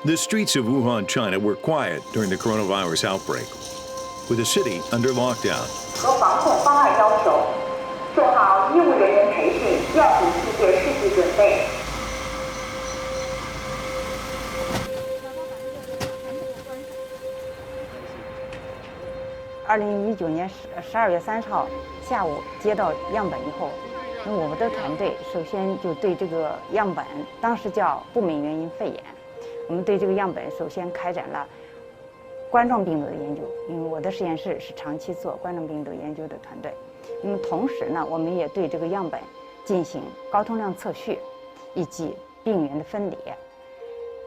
The streets of Wuhan, China were quiet during the coronavirus outbreak, with the city under lockdown. 和防控方案要求，做好医务人员培训，药品器械适时准备。2019年12月30号下午接到样本以后，那我们的团队首先就对这个样本，当时叫不明原因肺炎，我们对这个样本首先开展了冠状病毒的研究，因为我的实验室是长期做冠状病毒研究的团队。那么同时呢，我们也对这个样本进行高通量测序以及病原的分离。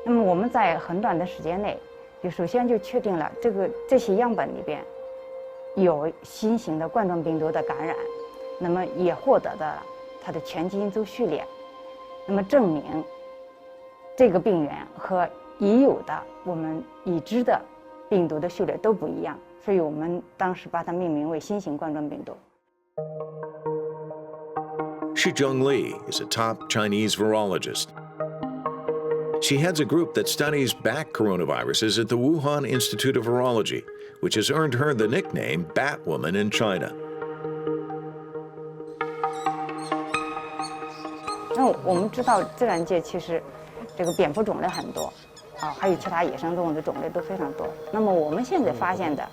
那么我们在很短的时间内，就首先就确定了这些样本里边有新型的冠状病毒的感染，那么也获得了它的全基因组序列，那么证明这个病原和已有的我们已知的病毒的序列都不一样，所以我们当时把它命名为新型冠状病毒。Shizheng Li is a top Chinese virologist. She heads a group that studies bat coronaviruses at the Wuhan Institute of Virology, which has earned her the nickname Batwoman in China. 那我们知道自然界其实这个蝙蝠种类很多，还有其他野生动物的种类都非常多。那么我们现在发现的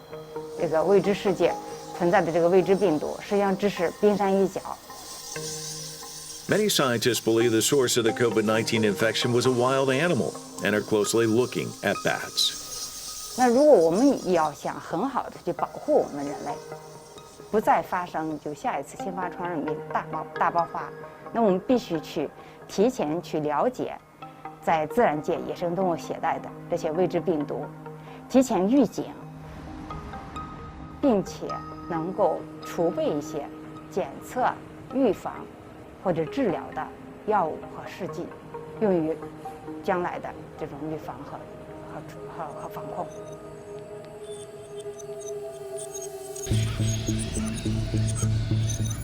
这个未知世界存在的这个未知病毒，实际上只是冰山一角。Many scientists believe the source of the COVID-19 infection was a wild animal and are closely looking at bats. 那如果我们要想很好的去保护我们人类，不再发生就下一次新发传染病大爆发，那我们必须提前去了解在自然界野生动物携带的这些未知病毒，提前预警，并且能够储备一些检测、预防或者治疗的药物和试剂，用于将来的这种预防和防控。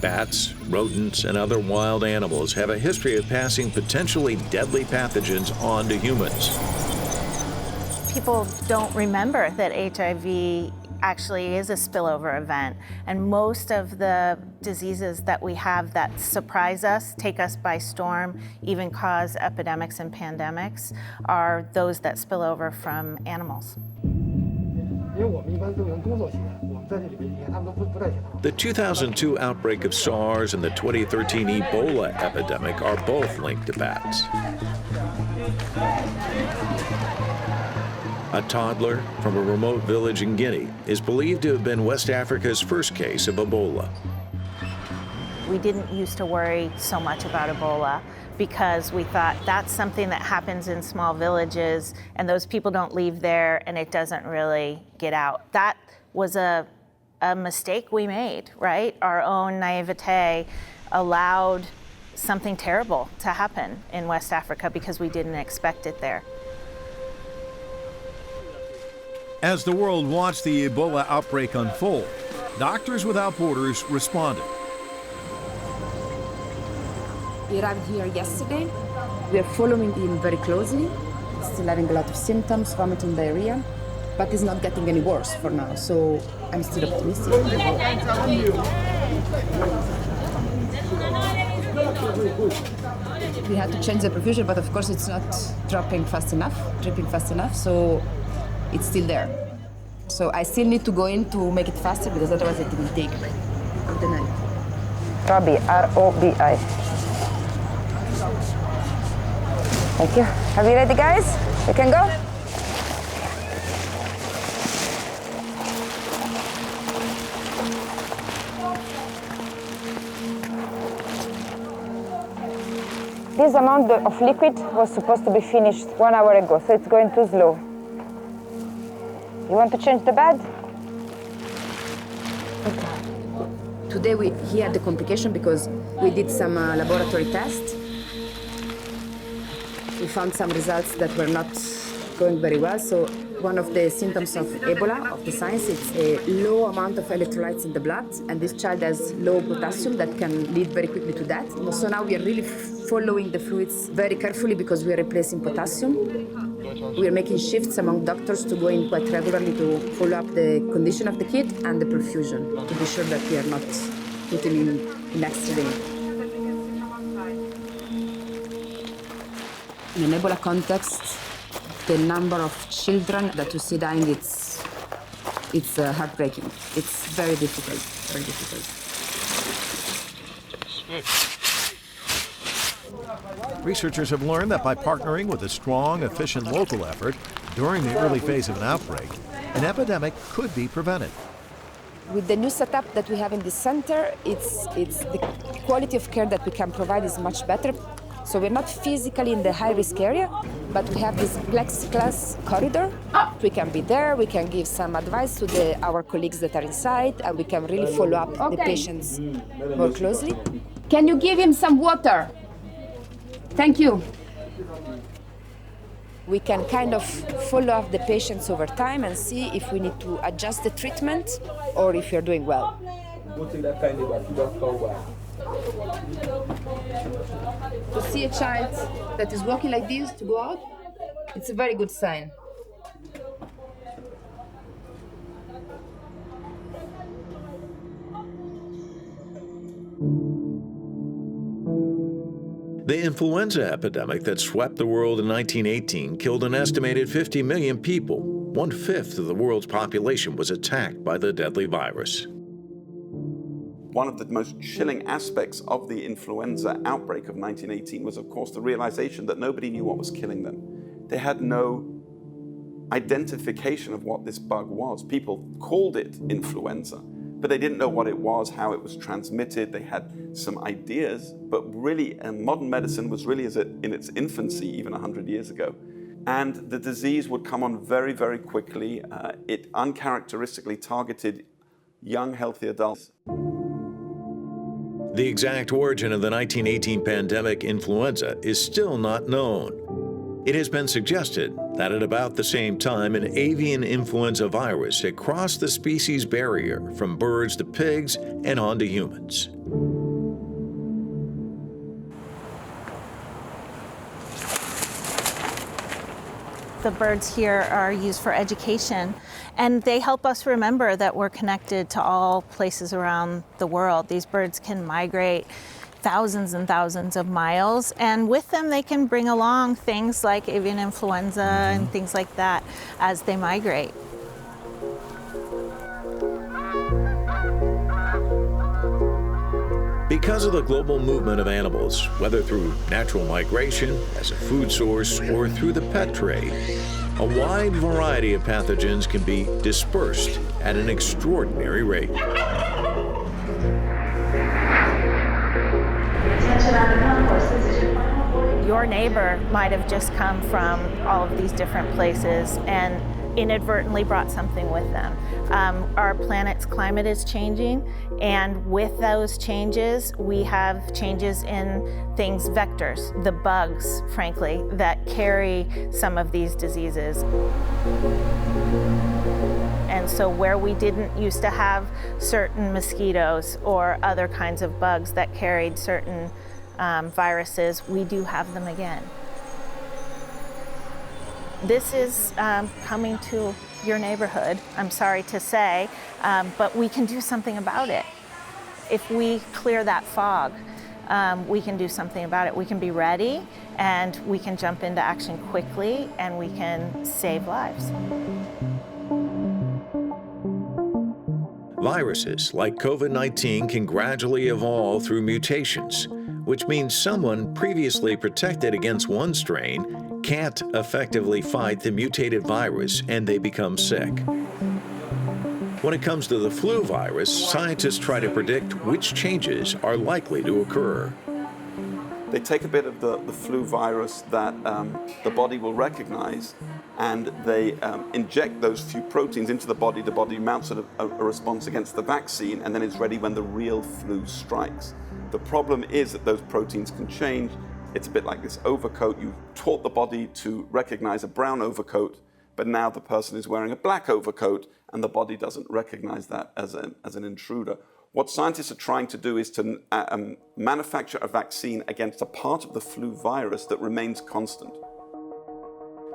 Bats, rodents, and other wild animals have a history of passing potentially deadly pathogens on to humans. People don't remember that HIV actually is a spillover event, and most of the diseases that we have that surprise us, take us by storm, even cause epidemics and pandemics, are those that spill over from animals. The 2002 outbreak of SARS and the 2013 Ebola epidemic are both linked to bats. A toddler from a remote village in Guinea is believed to have been West Africa's first case of Ebola. We didn't used to worry so much about Ebola because we thought that's something that happens in small villages and those people don't leave there and it doesn't really get out. That was a mistake we made, right? Our own naivete allowed something terrible to happen in West Africa because we didn't expect it there. As the world watched the Ebola outbreak unfold, Doctors Without Borders responded. We arrived here yesterday. We are following him very closely. He's still having a lot of symptoms, vomiting, diarrhea, but it's not getting any worse for now, so I'm still optimistic. We had to change the perfusion, but of course it's not dripping fast enough, so it's still there. So I still need to go in to make it faster because otherwise it will take the night. Robbie, R-O-B-I. Thank you. Are we ready, guys? We can go? This amount of liquid was supposed to be finished 1 hour ago, so it's going too slow. You want to change the bed? Okay. Today he had the complication because we did some laboratory tests. We found some results that were not going very well. So one of the symptoms of Ebola, of the signs, it's a low amount of electrolytes in the blood, and this child has low potassium that can lead very quickly to death. So now we are really following the fluids very carefully because we are replacing potassium. We are making shifts among doctors to go in quite regularly to follow up the condition of the kid and the perfusion, to be sure that we are not putting him in accident. In an Ebola context, the number of children that you see dying, it's heartbreaking. It's very difficult, very difficult. Researchers have learned that by partnering with a strong, efficient local effort during the early phase of an outbreak, an epidemic could be prevented. With the new setup that we have in this center, it's the quality of care that we can provide is much better. So we're not physically in the high-risk area, but we have this plexiglass corridor. We can be there, we can give some advice to our colleagues that are inside, and we can really follow up the patients more closely. Can you give him some water? Thank you. We can kind of follow up the patients over time and see if we need to adjust the treatment or if you're doing well. To see a child that is walking like this to go out, it's a very good sign. The influenza epidemic that swept the world in 1918 killed an estimated 50 million people. 1/5 of the world's population was attacked by the deadly virus. One of the most chilling aspects of the influenza outbreak of 1918 was, of course, the realization that nobody knew what was killing them. They had no identification of what this bug was. People called it influenza, but they didn't know what it was, how it was transmitted. They had some ideas, but really modern medicine was really in its infancy even 100 years ago. And the disease would come on very, very quickly. It uncharacteristically targeted young, healthy adults. The exact origin of the 1918 pandemic influenza is still not known. It has been suggested that at about the same time, an avian influenza virus had crossed the species barrier from birds to pigs and on to humans. The birds here are used for education, and they help us remember that we're connected to all places around the world. These birds can migrate thousands and thousands of miles, and with them they can bring along things like avian influenza and things like that as they migrate. Because of the global movement of animals, whether through natural migration, as a food source, or through the pet trade, a wide variety of pathogens can be dispersed at an extraordinary rate. Your neighbor might have just come from all of these different places and inadvertently brought something with them. Our planet's climate is changing, and with those changes, we have changes in things, vectors, the bugs, frankly, that carry some of these diseases. And so where we didn't used to have certain mosquitoes or other kinds of bugs that carried certain viruses, we do have them again. This is coming to your neighborhood, I'm sorry to say, but we can do something about it. If we clear that fog, we can do something about it. We can be ready, and we can jump into action quickly, and we can save lives. Viruses like COVID-19 can gradually evolve through mutations, which means someone previously protected against one strain can't effectively fight the mutated virus and they become sick. When it comes to the flu virus, scientists try to predict which changes are likely to occur. They take a bit of the flu virus that the body will recognize, and they inject those few proteins into the body mounts a response against the vaccine, and then it's ready when the real flu strikes. The problem is that those proteins can change. It's a bit like this overcoat. You taught the body to recognize a brown overcoat, but now the person is wearing a black overcoat, and the body doesn't recognize that as an intruder. What scientists are trying to do is to manufacture a vaccine against a part of the flu virus that remains constant.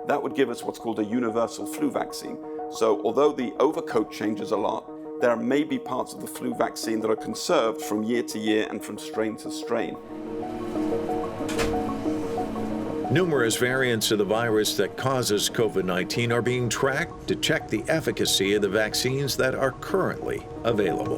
that would give us what's called a universal flu vaccine. So although the overcoat changes a lot, there may be parts of the flu vaccine that are conserved from year to year and from strain to strain. Numerous variants of the virus that causes COVID-19 are being tracked to check the efficacy of the vaccines that are currently available.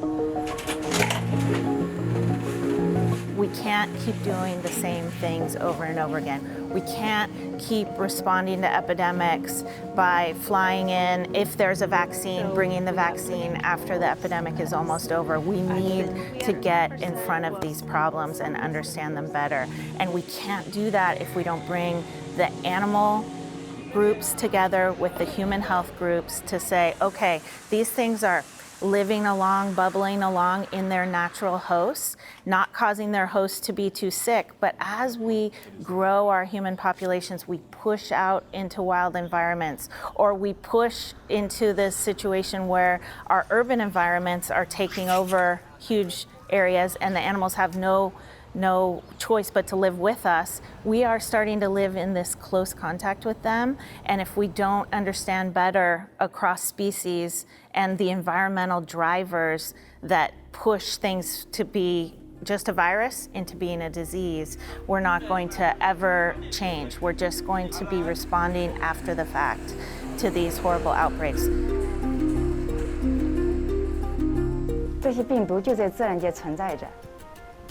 We can't keep doing the same things over and over again. We can't keep responding to epidemics by flying in, if there's a vaccine, bringing the vaccine after the epidemic is almost over. We need to get in front of these problems and understand them better. And we can't do that if we don't bring the animal groups together with the human health groups to say, okay, these things are living along, bubbling along in their natural hosts, not causing their hosts to be too sick. But as we grow our human populations, we push out into wild environments, or we push into this situation where our urban environments are taking over huge areas and the animals have no choice but to live with us. We are starting to live in this close contact with them, and if we don't understand better across species and the environmental drivers that push things to be just a virus into being a disease, we're not going to ever change. We're just going to be responding after the fact to these horrible outbreaks. 这些病毒就在自然界存在着，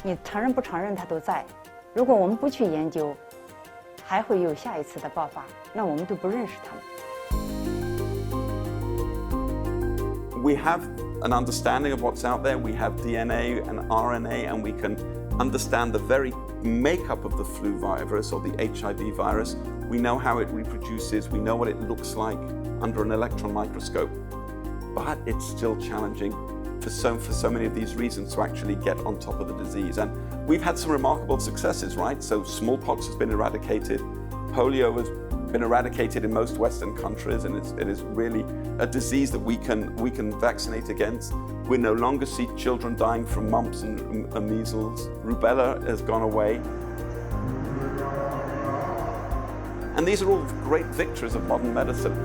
你承认不承认它都在。如果我们不去研究，还会有下一次的爆发，那我们都不认识它们。 We have an understanding of what's out there. We have DNA and RNA, and we can understand the very makeup of the flu virus or the HIV virus. We know how it reproduces. We know what it looks like under an electron microscope. But it's still challenging for so many of these reasons to actually get on top of the disease. And we've had some remarkable successes, right? So smallpox has been eradicated. Polio has been eradicated in most Western countries, and it is really a disease that we can vaccinate against. We no longer see children dying from mumps and measles. Rubella has gone away. And these are all great victories of modern medicine.